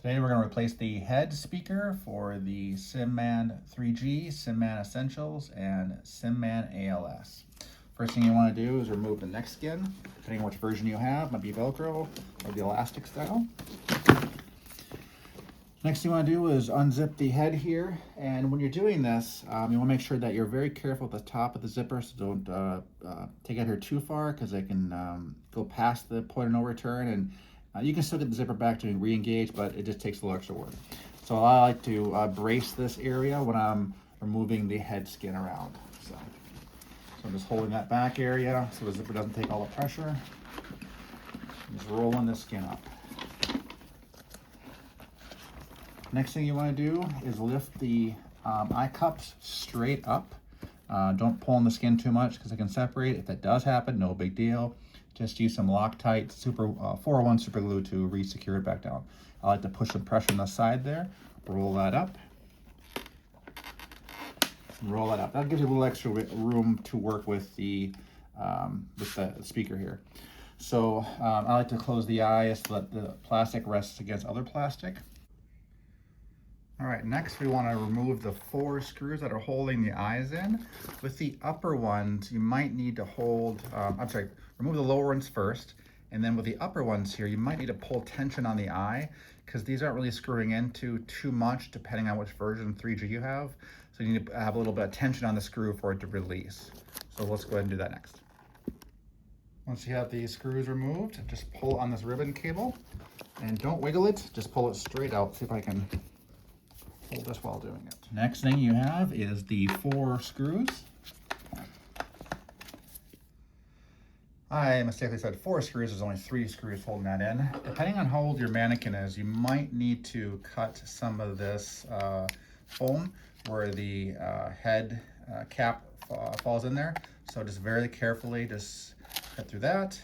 Today we're going to replace the head speaker for the SimMan 3G, SimMan Essentials, and SimMan ALS. First thing you want to do is remove the neck skin, depending on which version you have. Might be Velcro or the elastic style. Next thing you want to do is unzip the head here, and when you're doing this, you want to make sure that you're very careful at the top of the zipper, so don't take it here too far, because it can go past the point of no return, and you can still get the zipper back to re-engage, but it just takes a little extra work. So I like to brace this area when I'm removing the head skin around. So I'm just holding that back area so the zipper doesn't take all the pressure. Just rolling the skin up. Next thing you want to do is lift the eye cups straight up. Don't pull on the skin too much because it can separate. If that does happen, no big deal. Just use some Loctite 401 super glue to re-secure it back down. I like to push some pressure on the side there. Roll that up. Roll that up. That gives you a little extra room to work with the speaker here. So I like to close the eye so that the plastic rests against other plastic. All right, next we want to remove the 4 screws that are holding the eyes in. With the upper ones, you might need to hold, remove the lower ones first, and then with the upper ones here, you might need to pull tension on the eye, because these aren't really screwing into too much depending on which version 3G you have. So you need to have a little bit of tension on the screw for it to release. So let's go ahead and do that next. Once you have these screws removed, just pull on this ribbon cable, and don't wiggle it, just pull it straight out. See if I can hold this while doing it. Next thing you have is the 4 screws. I mistakenly said 4 screws. There's only 3 screws holding that in. Depending on how old your mannequin is, you might need to cut some of this foam where the head cap falls in there. So just very carefully, just cut through that,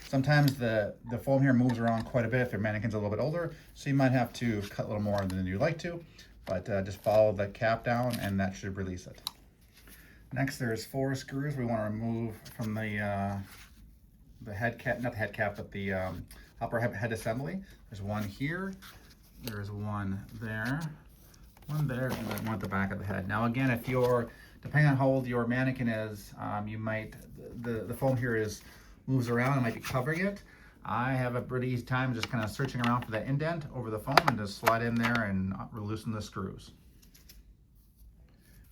Sometimes the foam here moves around quite a bit if your mannequin's a little bit older, so you might have to cut a little more than you'd like to, but just follow the cap down and that should release it. Next, there's 4 screws we want to remove from the head cap, not the head cap, but the upper head assembly. There's one here, there's one there, and then one at the back of the head. Now again, if you're, depending on how old your mannequin is, you might, the foam here moves around and might be covering it. I have a pretty easy time just kind of searching around for that indent over the foam and just slide in there and loosen the screws.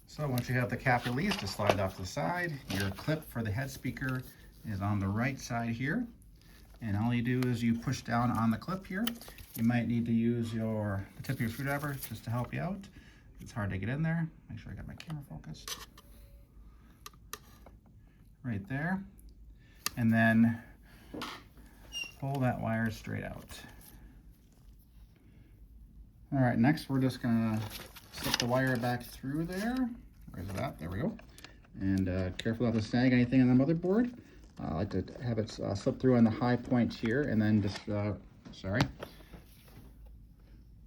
So once you have the cap released, just slide it off to the side. Your clip for the head speaker is on the right side here. And all you do is you push down on the clip here. You might need to use the tip of your screwdriver just to help you out. It's hard to get in there. Make sure I got my camera focused. Right there. And then pull that wire straight out. All right, next we're just gonna slip the wire back through there. Where's that? There we go. And careful not to snag anything on the motherboard. I like to have it slip through on the high point here, and then just, in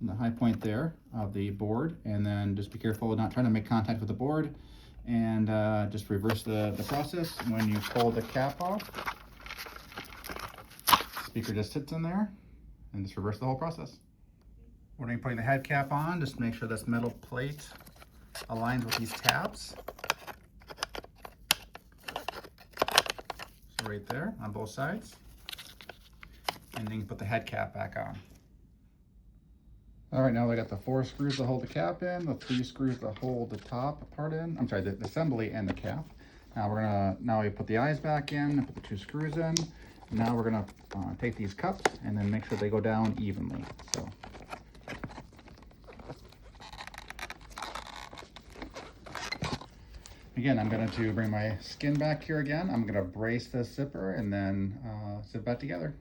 the high point there of the board, and then just be careful not trying to make contact with the board, and just reverse the process. When you pull the cap off, the speaker just sits in there, and just reverse the whole process. When you're putting the head cap on, just make sure this metal plate aligns with these tabs. So right there on both sides. And then you can put the head cap back on. All right, now I got the 4 screws to hold the cap in, the 3 screws to hold the top part in. I'm sorry, the assembly and the cap. Now we put the eyes back in and put the 2 screws in. Now we're gonna take these cups and then make sure they go down evenly. So. Again, I'm going to bring my skin back here again. I'm going to brace this zipper and then zip that together.